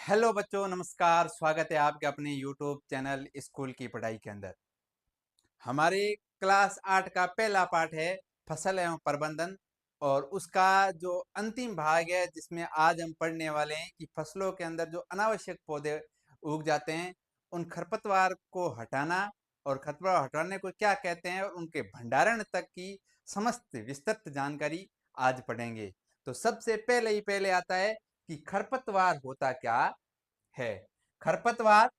Hello बच्चों, नमस्कार। स्वागत है आपके अपने यूट्यूब चैनल स्कूल की पढ़ाई के अंदर। हमारे क्लास 8 का पहला पाठ है फसल एवं प्रबंधन, और उसका जो अंतिम भाग है जिसमें आज हम पढ़ने वाले हैं कि फसलों के अंदर जो अनावश्यक पौधे उग जाते हैं उन खरपतवार को हटाना, और खरपतवार हटाने को क्या कहते हैं और उनके भंडारण तक की समस्त विस्तृत जानकारी आज पढ़ेंगे। तो सबसे पहले ही पहले आता है कि खरपतवार होता क्या है। खरपतवार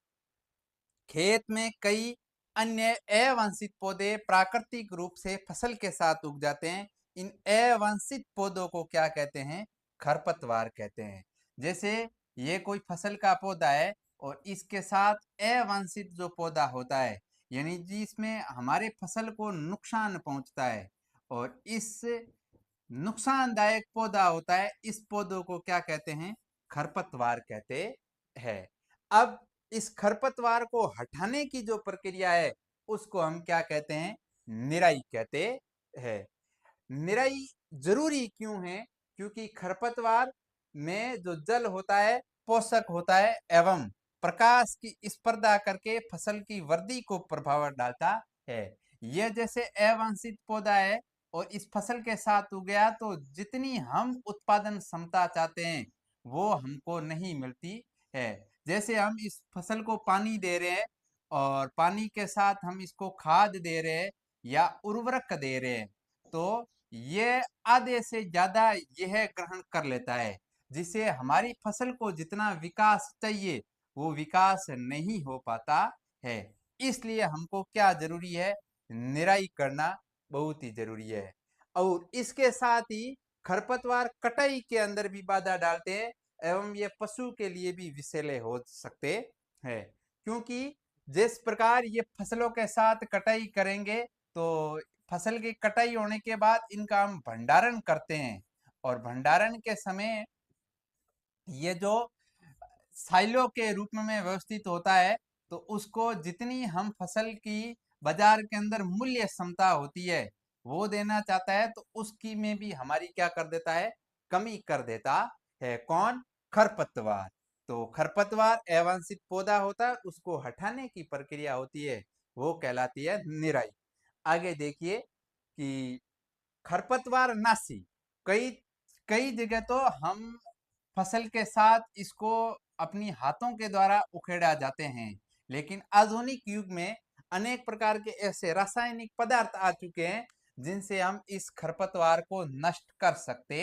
खेत में कई अन्य अवांछित पौधे प्राकृतिक रूप से फसल के साथ उग जाते हैं। इन अवांछित पौधों को क्या कहते हैं? खरपतवार कहते हैं। जैसे ये कोई फसल का पौधा है और इसके साथ अवांछित जो पौधा होता है, यानी जिसमें हमारे फसल को नुकसान पहुंचता है, और इस नुकसानदायक पौधा होता है, इस पौधों को क्या कहते हैं? खरपतवार कहते हैं। अब इस खरपतवार को हटाने की जो प्रक्रिया है उसको हम क्या कहते हैं? निराई कहते हैं। निराई जरूरी क्यों है? क्योंकि खरपतवार में जो जल होता है पोषक होता है एवं प्रकाश की स्पर्धा करके फसल की वृद्धि को प्रभाव डालता है। यह जैसे अवांछित पौधा है और इस फसल के साथ उग गया, तो जितनी हम उत्पादन क्षमता चाहते हैं वो हमको नहीं मिलती है। जैसे हम इस फसल को पानी दे रहे हैं और पानी के साथ हम इसको खाद दे रहे हैं या उर्वरक दे रहे हैं, तो ये आधे से ज्यादा यह ग्रहण कर लेता है, जिससे हमारी फसल को जितना विकास चाहिए वो विकास नहीं हो पाता है। इसलिए हमको क्या जरूरी है? निराई करना बहुत ही जरूरी है। और इसके साथ ही खरपतवार कटाई के अंदर भी बाधा डालते हैं एवं ये पशु के लिए भी विषैले हो सकते हैं, क्योंकि जिस प्रकार ये फसलों के साथ कटाई करेंगे तो फसल की कटाई होने के बाद इनका हम भंडारण करते हैं, और भंडारण के समय ये जो साइलो के रूप में व्यवस्थित होता है, तो उसको जितनी हम फसल की बाजार के अंदर मूल्य क्षमता होती है वो देना चाहता है, तो उसकी में भी हमारी क्या कर देता है? कमी कर देता है। कौन? खरपतवार। तो खरपतवार अवांछित पौधा होता है, उसको हटाने की प्रक्रिया होती है, वो कहलाती है निराई। आगे देखिए कि खरपतवार नाशी कई कई जगह तो हम फसल के साथ इसको अपनी हाथों के द्वारा उखेड़ा जाते हैं, लेकिन आधुनिक युग में अनेक प्रकार के ऐसे रासायनिक पदार्थ आ चुके हैं जिनसे हम इस खरपतवार को नष्ट कर सकते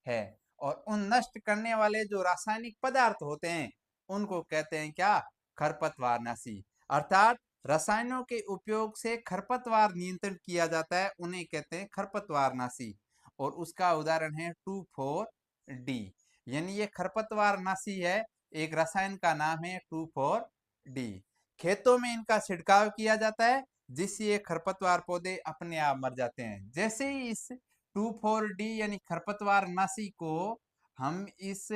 हैं। और उन नष्ट करने वाले जो रासायनिक पदार्थ होते हैं उनको कहते हैं क्या? खरपतवारनाशी। अर्थात रसायनों के उपयोग से खरपतवार नियंत्रण किया जाता है, उन्हें कहते हैं खरपतवारनाशी। और उसका उदाहरण है 2,4-D, यानी ये खरपतवारनाशी है, एक रसायन का नाम है 2,4-D। खेतों में इनका छिड़काव किया जाता है जिससे ये खरपतवार पौधे अपने आप मर जाते हैं। जैसे ही इस 2,4-D यानी खरपतवारनाशी को हम इस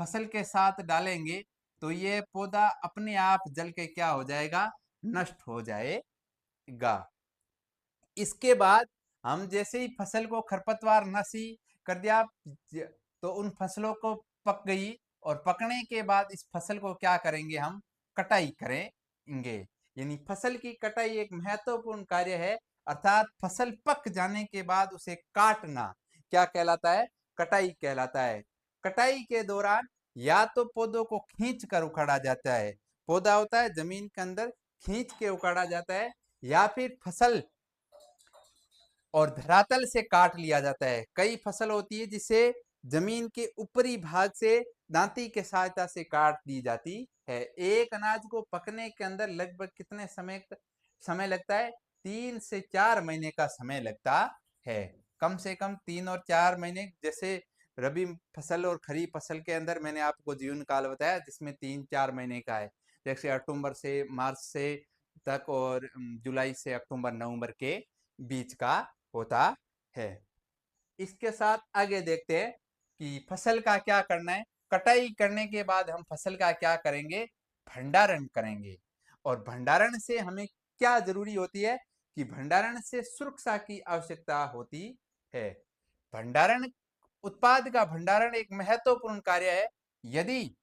फसल के साथ डालेंगे तो ये पौधा अपने आप जल के क्या हो जाएगा? नष्ट हो जाएगा। इसके बाद हम जैसे ही फसल को खरपतवारनाशी कर दिया, तो उन फसलों को पक गई, और पकने के बाद इस फसल को क्या करेंगे? हम कटाई करेंगे। यानी फसल की कटाई एक महत्वपूर्ण कार्य है। अर्थात फसल पक जाने के बाद उसे काटना क्या कहलाता है? कटाई कहलाता है। कटाई के दौरान या तो पौधों को खींच कर उखाड़ा जाता है, पौधा होता है जमीन के अंदर, खींच के उखाड़ा जाता है, या फिर फसल और धरातल से काट लिया जाता है। कई फसल होती है जिसे जमीन के ऊपरी भाग से दांती के सहायता से काट दी जाती है। एक अनाज को पकने के अंदर लगभग कितने समय लगता है? 3 से 4 महीने का समय लगता है। कम से कम 3 और 4 महीने। जैसे रबी फसल और खरीफ फसल के अंदर मैंने आपको जीवन काल बताया जिसमें 3-4 महीने का है, जैसे अक्टूबर से मार्च से तक, और जुलाई से अक्टूबर नवंबर के बीच का होता है। इसके साथ आगे देखते हैं कि फसल का क्या करना है। कटाई करने के बाद हम फसल का क्या करेंगे? भंडारण करेंगे। और भंडारण से हमें क्या जरूरी होती है? कि भंडारण से सुरक्षा की आवश्यकता होती है। भंडारण उत्पाद का भंडारण एक महत्वपूर्ण कार्य है। यदि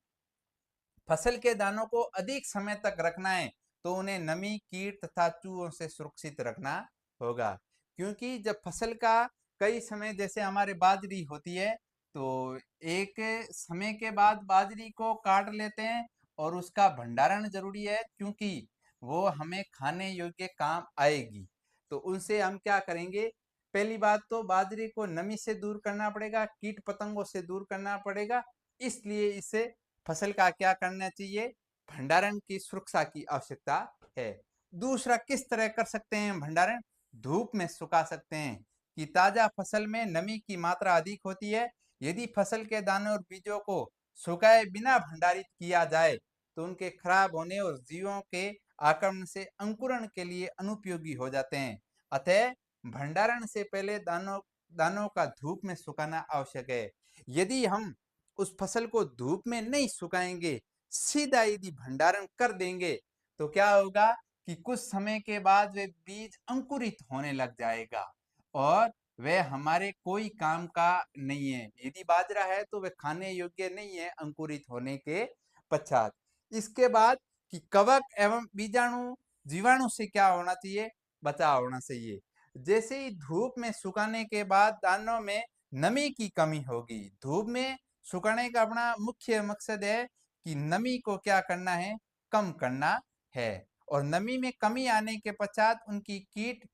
फसल के दानों को अधिक समय तक रखना है तो उन्हें नमी, कीट तथा चूहों से सुरक्षित रखना होगा। क्योंकि जब फसल का कई समय, जैसे हमारे बाजरी होती है, तो एक समय के बाद बाजरी को काट लेते हैं और उसका भंडारण जरूरी है क्योंकि वो हमें खाने योग्य काम आएगी। तो उनसे हम क्या करेंगे, पहली बात तो बाजरे को नमी से दूर करना पड़ेगा, कीट पतंगों से दूर करना पड़ेगा। इसलिए इसे फसल का क्या करना चाहिए, भंडारण की सुरक्षा की आवश्यकता है। दूसरा, किस तरह कर सकते हैं भंडारण, धूप में सुखा सकते हैं कि ताजा फसल में नमी की मात्रा अधिक होती है। यदि फसल के दानों और बीजों को सुखाए बिना भंडारित किया जाए तो उनके खराब होने और जीवों के आक्रमण से अंकुरण के लिए अनुपयोगी हो जाते हैं। अतः भंडारण से पहले दानों दानों का धूप में सुखाना आवश्यक है। यदि हम उस फसल को धूप में नहीं सुखाएंगे, सीधा यदि भंडारण कर देंगे, तो क्या होगा कि कुछ समय के बाद वे बीज अंकुरित होने लग जाएगा और वह हमारे कोई काम का नहीं है। यदि बाजरा है तो वह खाने योग्य नहीं है अंकुरित होने के पश्चात। इसके बाद कि कवक एवं बीजाणु जीवाणु से क्या होना चाहिए, बचाव होना चाहिए। जैसे ही धूप में सुखाने के बाद दानों में नमी की कमी होगी। धूप में सुखाने का अपना मुख्य मकसद है कि नमी को क्या करना है, कम करना है। और नमी में कमी आने के पश्चात उनकी कीट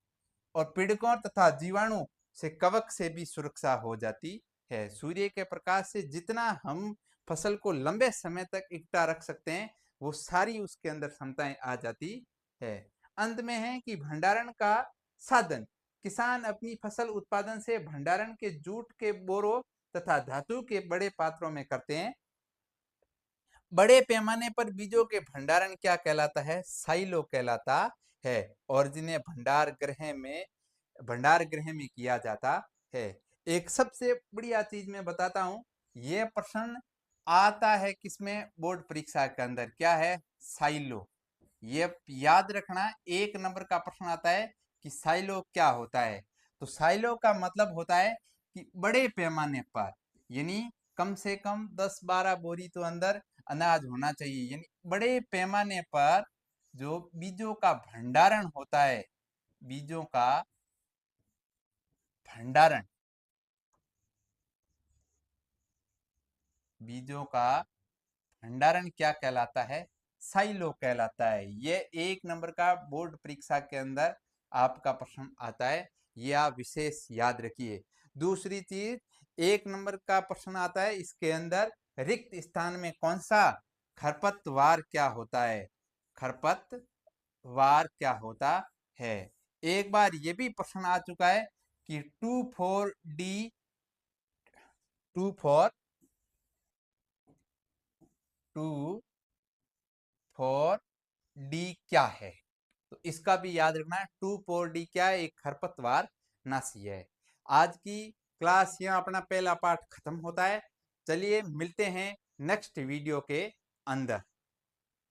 और पीड़कों तथा जीवाणु से, कवक से भी सुरक्षा हो जाती है। सूर्य के प्रकाश से जितना हम फसल को लंबे समय तक इकट्ठा रख सकते हैं, वो सारी उसके अंदर क्षमताएं आ जाती है। अंत में है कि भंडारण का साधन, किसान अपनी फसल उत्पादन से भंडारण के जूट के बोरों तथा धातु के बड़े पात्रों में करते हैं। बड़े पैमाने पर बीजों के भंडारण क्या कहलाता है, साइलो कहलाता है, और जिन्हें भंडार गृह में किया जाता है। एक सबसे बढ़िया चीज मैं बताता हूं, यह प्रश्न आता है किसमें, बोर्ड परीक्षा के अंदर, क्या है, साइलो। ये याद रखना, 1 नंबर का प्रश्न आता है कि साइलो क्या होता है। तो साइलो का मतलब होता है कि बड़े पैमाने पर, यानी कम से कम 10-12 बोरी तो अंदर अनाज होना चाहिए, यानी बड़े पैमाने पर जो बीजों का भंडारण होता है, बीजों का भंडारण, बीजों का भंडारण क्या कहलाता है, साइलो कहलाता है। ये 1 नंबर का बोर्ड परीक्षा के अंदर आपका प्रश्न आता है, ये आप विशेष याद रखिए। दूसरी चीज, 1 नंबर का प्रश्न आता है, इसके अंदर रिक्त स्थान में कौन सा, खरपतवार क्या होता है, खरपतवार क्या होता है। एक बार ये भी प्रश्न आ चुका है कि 2,4-D क्या है। तो इसका भी याद रखना है, 2,4-D क्या है, एक खरपतवार नाशी है। आज की क्लास यहाँ अपना पहला पार्ट खत्म होता है। चलिए मिलते हैं नेक्स्ट वीडियो के अंदर।